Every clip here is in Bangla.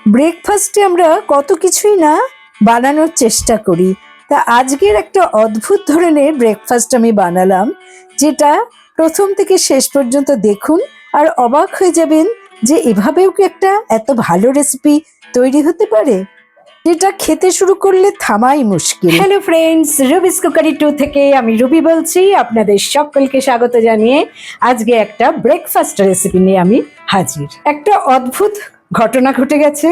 ব্রেকফাস্টে আমরা কত কিছুই না বানানোর চেষ্টা করি। তা আজকের একটা অদ্ভুত ধরনের ব্রেকফাস্ট আমি বানালাম, যেটা প্রথম থেকে শেষ পর্যন্ত দেখুন আর অবাক হয়ে যাবেন যে এভাবেও কি একটা এত ভালো রেসিপি তৈরি হতে পারে, যেটা খেতে শুরু করলে থামাই মুশকিল। হ্যালো ফ্রেন্ডস, রুবিস কুকারি 2 থেকে আমি রুবি বলছি। আপনাদের সকলকে স্বাগত জানিয়ে আজকে একটা ব্রেকফাস্ট রেসিপি নিয়ে আমি হাজির। একটা অদ্ভুত ঘটনা ঘটে গেছে,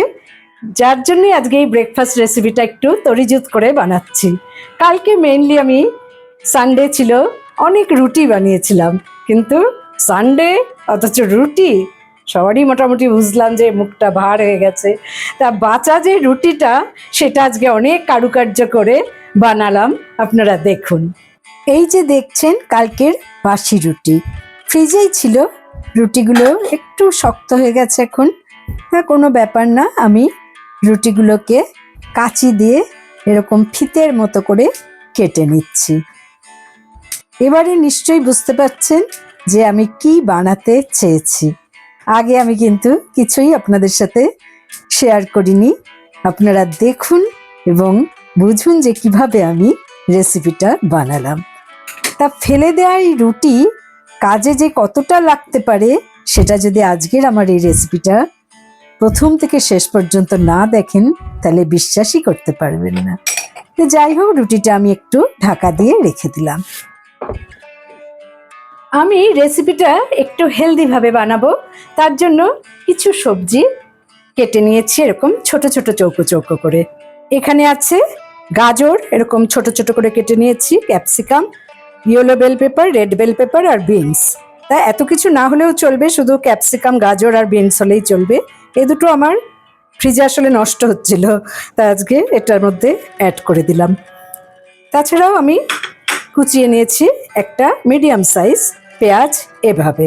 যার জন্য আজকে এই ব্রেকফাস্ট রেসিপিটা একটু তরিজুত করে বানাচ্ছি। কালকে মেইনলি আমি সানডে ছিল, অনেক রুটি বানিয়েছিলাম, কিন্তু সানডে অথচ রুটি, সবারই মোটামুটি বুঝলাম যে মুখটা ভার হয়ে গেছে। তা বাঁচা যে রুটিটা, সেটা আজকে অনেক কারুকার্য করে বানালাম, আপনারা দেখুন। এই যে দেখছেন কালকের বাসি রুটি, ফ্রিজেই ছিল। রুটিগুলো একটু শক্ত হয়ে গেছে এখন, কোনো ব্যাপার না। আমি রুটিগুলোকে কাঁচি দিয়ে এরকম ফিতের মতো করে কেটে নিচ্ছি। এবারে নিশ্চয়ই বুঝতে পারছেন যে আমি কি বানাতে চেয়েছি। আগে আমি কিন্তু কিছুই আপনাদের সাথে শেয়ার করিনি। আপনারা দেখুন এবং বুঝুন যে কিভাবে আমি রেসিপিটা বানালাম। তা ফেলে দেওয়া এই রুটি কাজে যে কতটা লাগতে পারে, সেটা যদি আজকের আমার এই রেসিপিটা প্রথম থেকে শেষ পর্যন্ত না দেখেন তাহলে বিশ্বাসই করতে পারবেন না। তো যাই হোক, রুটিটা আমি একটু ঢাকা দিয়ে রেখে দিলাম। আমি রেসিপিটা একটু হেলদিভাবে বানাবো, তার জন্য কিছু সবজি কেটে নিয়েছি এরকম ছোট ছোট চৌকো চৌকো করে। এখানে আছে গাজর, এরকম ছোট ছোট করে কেটে নিয়েছি, capsicum, yellow bell pepper, red bell pepper আর বিনস। তা এত কিছু না হলেও চলবে, শুধু ক্যাপসিকাম, গাজর আর বিনস হলেই চলবে। এই দুটো আমার ফ্রিজে আসলে নষ্ট হচ্ছিল, তা আজকে এটার মধ্যে অ্যাড করে দিলাম। তাছাড়াও আমি কুচিয়ে নিয়েছি একটা মিডিয়াম সাইজ পেঁয়াজ এভাবে।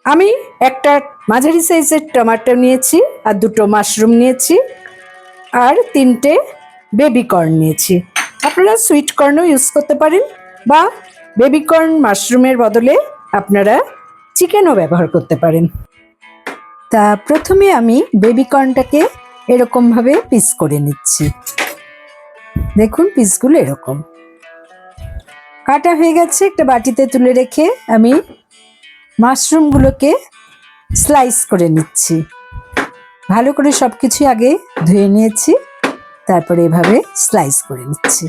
আমি একটা মাঝারি সাইজের টমেটো নিয়েছি, আর দুটো মাশরুম নিয়েছি, আর 3টে বেবি কর্ন নিয়েছি। আপনারা সুইট কর্নও ইউজ করতে পারেন, বা বেবি কর্ন মাশরুমের বদলে আপনারা চিকেনও ব্যবহার করতে পারেন। তা প্রথমে আমি বেবি কর্নটাকে এরকমভাবে পিস করে নিচ্ছি। দেখুন পিসগুলো এরকম কাটা হয়ে গেছে। একটা বাটিতে তুলে রেখে আমি মাশরুমগুলোকে স্লাইস করে নিচ্ছি। ভালো করে সব কিছু আগে ধুয়ে নিয়েছি, তারপরে এভাবে স্লাইস করে নিচ্ছি।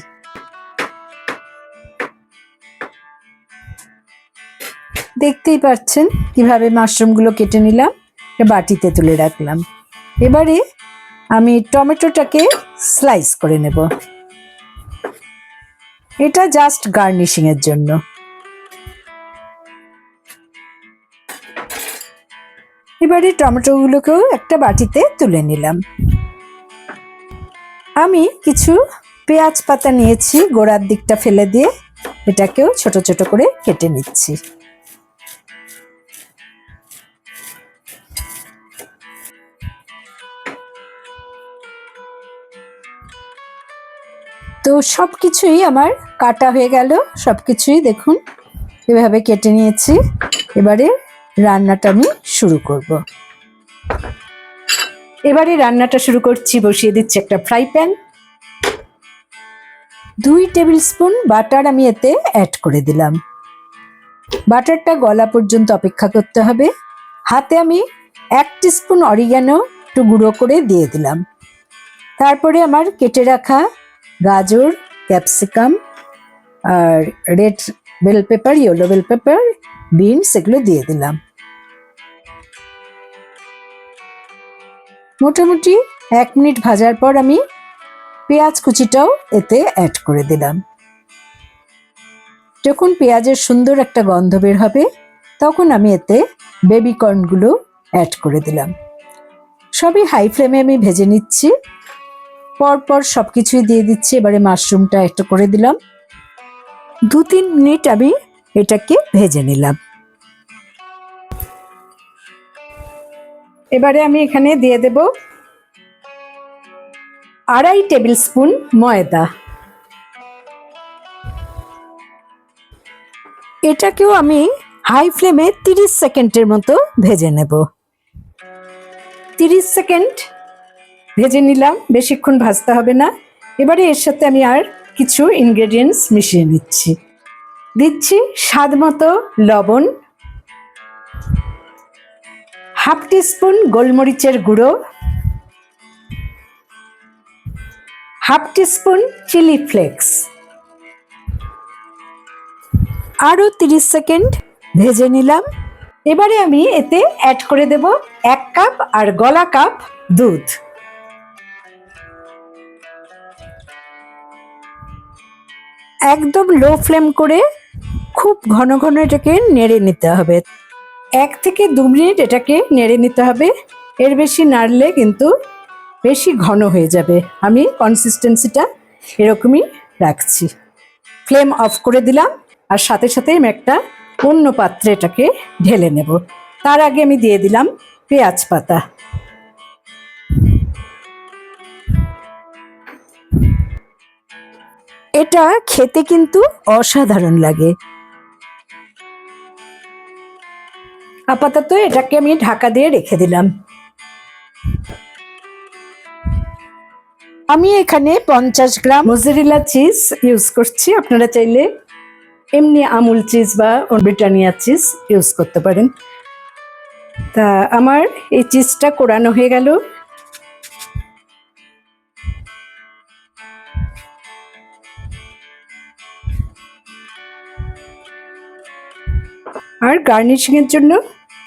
দেখতেই পাচ্ছেন কিভাবে মাশরুমগুলো কেটে নিলাম, বাটিতে তুলে রাখলাম। এবারে আমি টমেটোটাকে স্লাইস করে নেব, এটা জাস্ট গার্নিশিং এর জন্য। এবারে টমেটোগুলোকেও একটা বাটিতে তুলে নিলাম। আমি কিছু পেঁয়াজ পাতা নিয়েছি, গোড়ার দিকটা ফেলে দিয়ে এটাকেও ছোট ছোট করে কেটে নিচ্ছি। তো সব কিছুই আমার কাটা হয়ে গেল, সব কিছুই দেখুন এভাবে কেটে নিয়েছি। এবারে রান্নাটা আমি শুরু করব। এবারে রান্নাটা শুরু করছি, বসিয়ে দিচ্ছি একটা fry pan. 2 table spoon butter আমি এতে অ্যাড করে দিলাম। বাটারটা গলা পর্যন্ত অপেক্ষা করতে হবে। হাতে আমি 1 টিস্পুন অরিগ্যানো একটু গুঁড়ো করে দিয়ে দিলাম। তারপরে আমার কেটে রাখা গাজর, ক্যাপসিকাম আর red bell pepper, yellow bell pepper, beans এগুলো দিয়ে দিলাম। মোটামুটি 1 মিনিট ভাজার পর আমি পেঁয়াজ কুচিটাও এতে অ্যাড করে দিলাম। যখন পেঁয়াজের সুন্দর একটা গন্ধ বের হবে, তখন আমি এতে বেবি কর্নগুলো অ্যাড করে দিলাম। সবই হাই ফ্লেমে আমি ভেজে নিচ্ছি, পরপর সব কিছুই দিয়ে দিচ্ছি। এবারে মাশরুমটা একটু করে দিলাম। 2-3 মিনিট আমি এটাকে ভেজে নিলাম। এবারে আমি এখানে দিয়ে দেব 2.5 টেবিল স্পুন ময়দা। এটাকেও আমি হাই ফ্লেমে 30 সেকেন্ডের মতো ভেজে নেব। 30 সেকেন্ড ভেজে নিলাম, বেশিক্ষণ ভাজতে হবে না। এবারে এর সাথে আমি আর কিছু ইনগ্রেডিয়েন্টস মিশিয়ে নিচ্ছি। দিচ্ছি স্বাদ মতো লবণ, হাফ টিস্পুন গোলমরিচের গুঁড়ো, হাফ টিস্পুন চিলি ফ্লেক্স। আরও 30 সেকেন্ড ভেজে নিলাম। এবারে আমি এতে অ্যাড করে দেব 1 কাপ আর গলা কাপ দুধ। একদম লো ফ্লেম করে খুব ঘন ঘন এটাকে নেড়ে নিতে হবে। 1 থেকে 2 মিনিট এটাকে নেড়ে নিতে হবে। এর বেশি নাড়লে কিন্তু বেশি ঘন হয়ে যাবে। আমি কনসিস্টেন্সিটা এরকমই রাখছি। ফ্লেম অফ করে দিলাম আর সাথে সাথে আমি একটা অন্য পাত্রে এটাকে ঢেলে নেব। তার আগে আমি দিয়ে দিলাম পেঁয়াজ পাতা। এটা খেতে কিন্তু অসাধারণ লাগে। আপাতত এটাকে আমি ঢাকা দিয়ে রেখে দিলাম। আমি এখানে 50 গ্রাম মোজারেলা চিজ ইউজ করছি। আপনারা চাইলে এমনি আমুল চিজ বা ব্রিটানিয়া চিজ ইউজ করতে পারেন। তা আমার এই চিজটা কোরানো হয়ে গেল। আর গার্নিশিংয়ের জন্য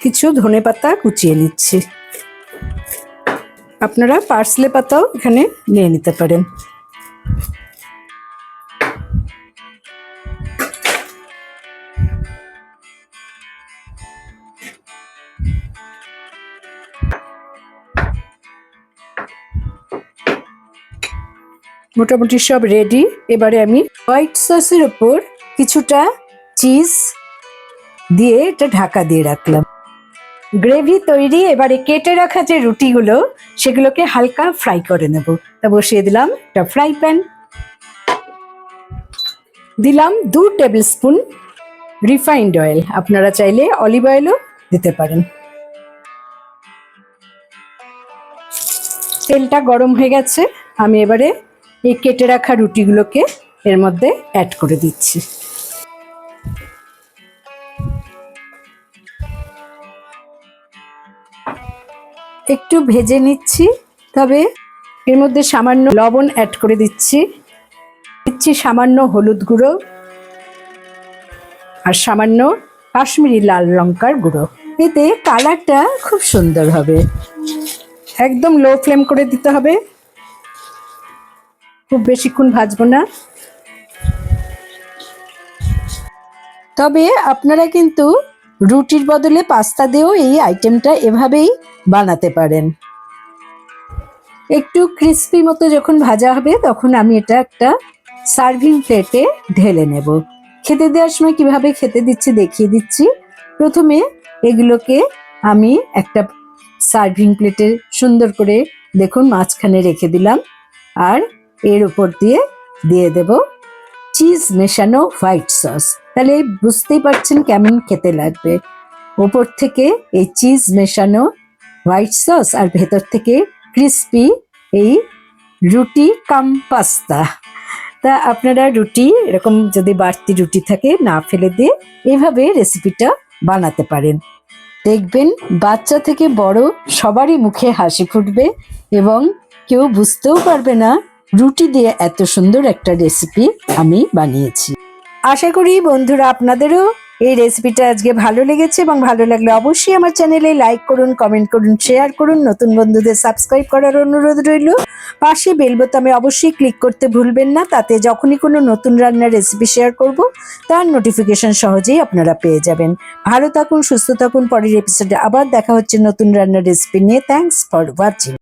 কিছু ধনেপাতা কুচিয়ে নিচ্ছি। আপনারা পার্সলে পাতাও এখানে নিয়ে নিতে পারেন। মোটামুটি সব রেডি। এবারে আমি হোয়াইট সসের উপর কিছুটা চিজ দিয়ে এটা ঢাকা দিয়ে রাখলাম। গ্রেভি তৈরি। এবারে কেটে রাখা যে রুটিগুলো সেগুলোকে হালকা ফ্রাই করে নেব। তা বসিয়ে দিলাম একটা ফ্রাই প্যান। দিলাম 2 টেবিল স্পুন রিফাইন্ড অয়েল। আপনারা চাইলে অলিভ অয়েলও দিতে পারেন। তেলটা গরম হয়ে গেছে। আমি এবারে এই কেটে রাখা রুটিগুলোকে এর মধ্যে অ্যাড করে দিচ্ছি। একটু ভেজে নিচ্ছি, তবে এর মধ্যে সামান্য লবণ অ্যাড করে দিচ্ছি সামান্য হলুদ গুঁড়ো আর সামান্য কাশ্মীরি লাল লঙ্কার গুঁড়ো। এতে কালারটা খুব সুন্দর হবে। একদম লো ফ্লেম করে দিতে হবে, খুব বেশিক্ষণ ভাজবো না। তবে আপনারা কিন্তু রুটির বদলে পাস্তা দিয়েও এই আইটেমটা এভাবেই বানাতে পারেন। একটু ক্রিস্পি মতো যখন ভাজা হবে তখন আমি এটা একটা সার্ভিং প্লেটে ঢেলে নেব। খেতে দেওয়ার সময় কিভাবে খেতে দিচ্ছি দেখিয়ে দিচ্ছি। প্রথমে এগুলোকে আমি একটা সার্ভিং প্লেটে সুন্দর করে দেখুন মাঝখানে রেখে দিলাম। আর এর উপর দিয়ে দেব চিজ মেশানো হোয়াইট সস। তাহলে বুঝতেই পারছেন কেমন খেতে লাগবে। ওপর থেকে এই চিজ মেশানো হোয়াইট সস আর ভেতর থেকে ক্রিস্পি এই রুটি কাম পাস্তা। তা আপনারা রুটি এরকম যদি বাড়তি রুটি থাকে না ফেলে দিয়ে এইভাবে রেসিপিটা বানাতে পারেন। দেখবেন বাচ্চা থেকে বড় সবারই মুখে হাসি ফুটবে এবং কেউ বুঝতেও পারবে না রুটি দিয়ে এত সুন্দর একটা রেসিপি আমি বানিয়েছি। আশা করি বন্ধুরা আপনাদেরও এই রেসিপিটা আজকে ভালো লেগেছে এবং ভালো লাগলে অবশ্যই আমার চ্যানেলে লাইক করুন, কমেন্ট করুন, শেয়ার করুন। নতুন বন্ধুদের সাবস্ক্রাইব করার অনুরোধ রইল। পাশে বেল বোতামে অবশ্যই ক্লিক করতে ভুলবেন না, তাতে যখনই কোনো নতুন রান্নার রেসিপি শেয়ার করব তার নোটিফিকেশন সহজেই আপনারা পেয়ে যাবেন। ভালো থাকুন, সুস্থ থাকুন। পরের এপিসোডে আবার দেখা হচ্ছে নতুন রান্নার রেসিপি নিয়ে। Thanks for watching.